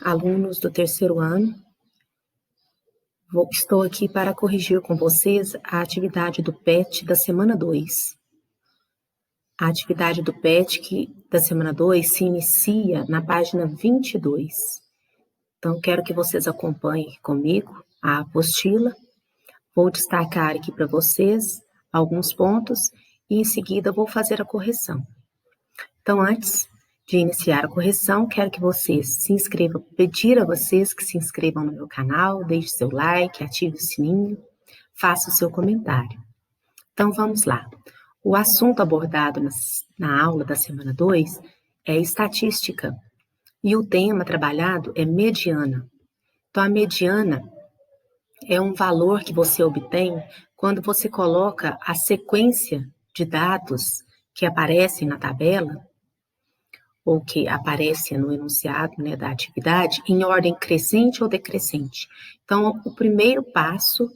alunos do terceiro ano. Estou aqui para corrigir com vocês a atividade do PET da semana 2. A atividade do PET da semana 2 se inicia na página 22. Então, quero que vocês acompanhem comigo a apostila. Vou destacar aqui para vocês alguns pontos e, em seguida, vou fazer a correção. Então, antes de iniciar a correção, quero que vocês se inscrevam, pedir a vocês que se inscrevam no meu canal, deixe seu like, ative o sininho, faça o seu comentário. Então, vamos lá. O assunto abordado na aula da semana 2 é estatística e o tema trabalhado é mediana. Então, a mediana é um valor que você obtém quando você coloca a sequência de dados que aparecem na tabela ou que aparece no enunciado, da atividade, em ordem crescente ou decrescente. Então, o primeiro passo,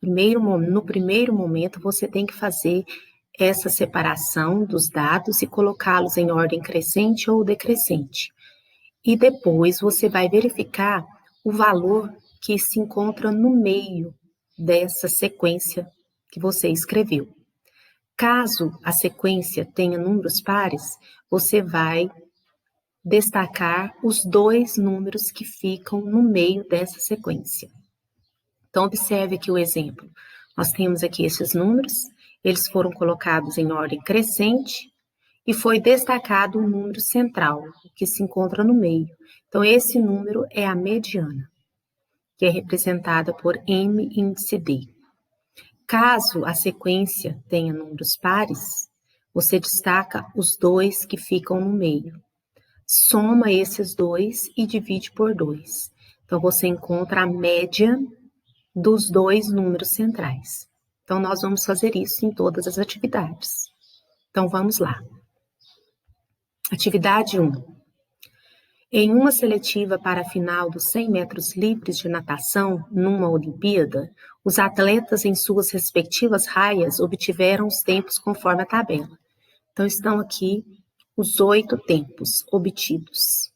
no primeiro momento, você tem que fazer essa separação dos dados e colocá-los em ordem crescente ou decrescente. E depois você vai verificar o valor que se encontra no meio dessa sequência que você escreveu. Caso a sequência tenha números pares, você vai destacar os dois números que ficam no meio dessa sequência. Então, observe aqui o exemplo. Nós temos aqui esses números, eles foram colocados em ordem crescente e foi destacado o número central, que se encontra no meio. Então, esse número é a mediana, que é representada por M índice D. Caso a sequência tenha números pares, você destaca os dois que ficam no meio. Soma esses dois e divide por 2. Então, você encontra a média dos dois números centrais. Então, nós vamos fazer isso em todas as atividades. Então, vamos lá. Atividade 1. Em uma seletiva para a final dos 100 metros livres de natação numa Olimpíada, os atletas em suas respectivas raias obtiveram os tempos conforme a tabela. Então, estão aqui os 8 tempos obtidos.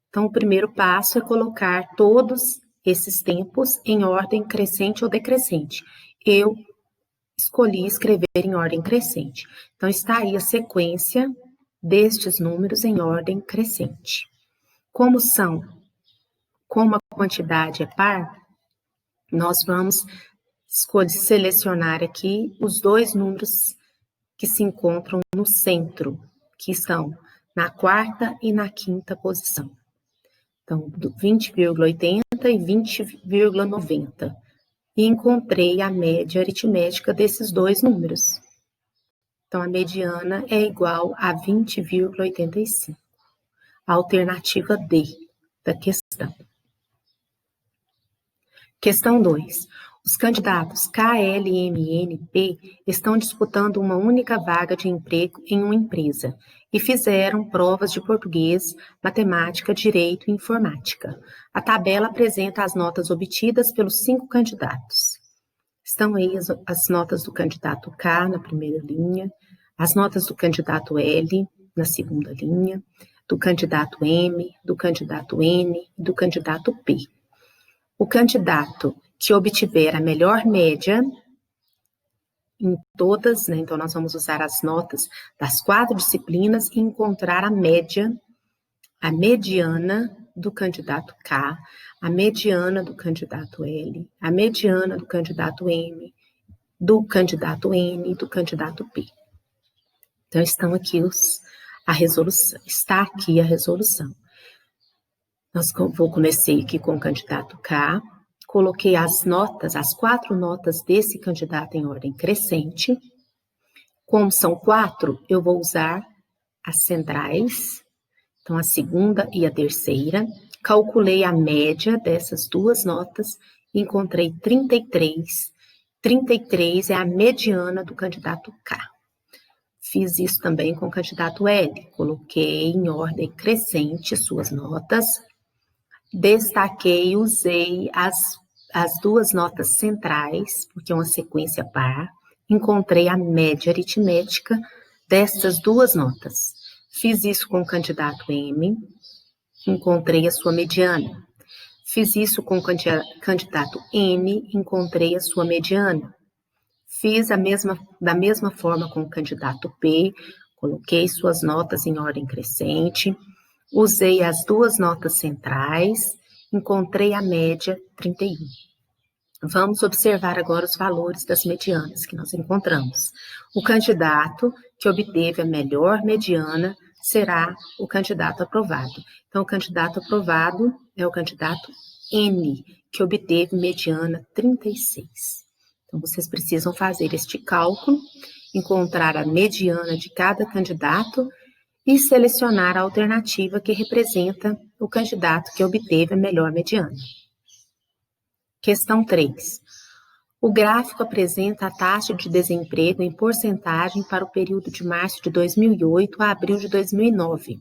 Então, o primeiro passo é colocar todos esses tempos em ordem crescente ou decrescente. Eu escolhi escrever em ordem crescente. Então, está aí a sequência destes números em ordem crescente. Como a quantidade é par, nós vamos selecionar aqui os dois números que se encontram no centro, que estão na quarta e na quinta posição. Então, 20,80 e 20,90. E encontrei a média aritmética desses dois números. Então, a mediana é igual a 20,85. A alternativa D da questão. Questão 2. Os candidatos KLMNP estão disputando uma única vaga de emprego em uma empresa e fizeram provas de português, matemática, direito e informática. A tabela apresenta as notas obtidas pelos 5 candidatos. Estão aí as notas do candidato K na primeira linha, as notas do candidato L na segunda linha, do candidato M, do candidato N e do candidato P. O candidato que obtiver a melhor média em todas, então nós vamos usar as notas das 4 disciplinas e encontrar a média, a mediana do candidato K, a mediana do candidato L, a mediana do candidato M, do candidato N e do candidato P. Então, está aqui a resolução. Comecei aqui com o candidato K, coloquei as 4 notas desse candidato em ordem crescente. Como são 4, eu vou usar as centrais, então a segunda e a terceira. Calculei a média dessas duas notas e encontrei 33. 33 é a mediana do candidato K. Fiz isso também com o candidato L. Coloquei em ordem crescente suas notas. Destaquei, usei as duas notas centrais, porque é uma sequência par. Encontrei a média aritmética dessas duas notas. Fiz isso com o candidato M. encontrei a sua mediana. Fiz isso com o candidato N, encontrei a sua mediana. Fiz da mesma forma com o candidato P, coloquei suas notas em ordem crescente, usei as duas notas centrais, encontrei a média 31. Vamos observar agora os valores das medianas que nós encontramos. O candidato que obteve a melhor mediana será o candidato aprovado. Então, o candidato aprovado é o candidato N, que obteve mediana 36. Então, vocês precisam fazer este cálculo, encontrar a mediana de cada candidato e selecionar a alternativa que representa o candidato que obteve a melhor mediana. Questão 3. O gráfico apresenta a taxa de desemprego em porcentagem para o período de março de 2008 a abril de 2009,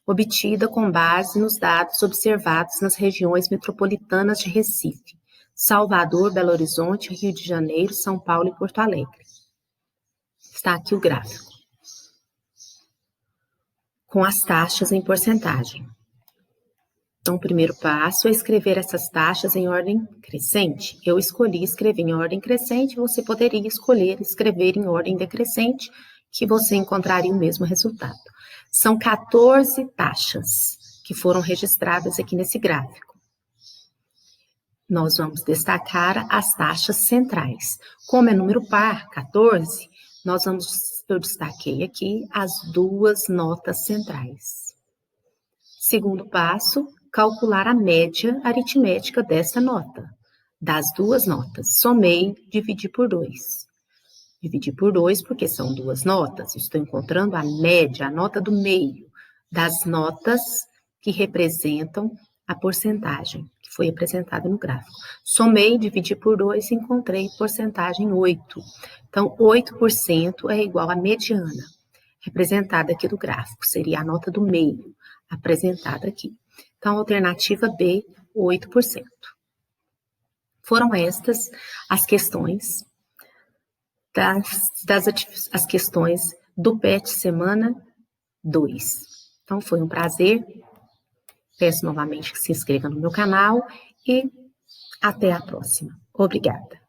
obtida com base nos dados observados nas regiões metropolitanas de Recife, Salvador, Belo Horizonte, Rio de Janeiro, São Paulo e Porto Alegre. Está aqui o gráfico, com as taxas em porcentagem. Então, o primeiro passo é escrever essas taxas em ordem crescente. Eu escolhi escrever em ordem crescente, você poderia escolher escrever em ordem decrescente, que você encontraria o mesmo resultado. São 14 taxas que foram registradas aqui nesse gráfico. Nós vamos destacar as taxas centrais. Como é número par, 14, eu destaquei aqui as duas notas centrais. Segundo passo, calcular a média aritmética desta nota, das duas notas. Somei, dividi por 2. Dividi por 2 porque são duas notas. Estou encontrando a média, a nota do meio, das notas que representam a porcentagem que foi apresentada no gráfico. Somei, dividi por 2 e encontrei porcentagem 8. Então, 8% é igual à mediana, representada aqui do gráfico. Seria a nota do meio, apresentada aqui. Então, alternativa B, 8%. Foram estas as questões as questões do PET semana 2. Então, foi um prazer. Peço novamente que se inscreva no meu canal e até a próxima. Obrigada.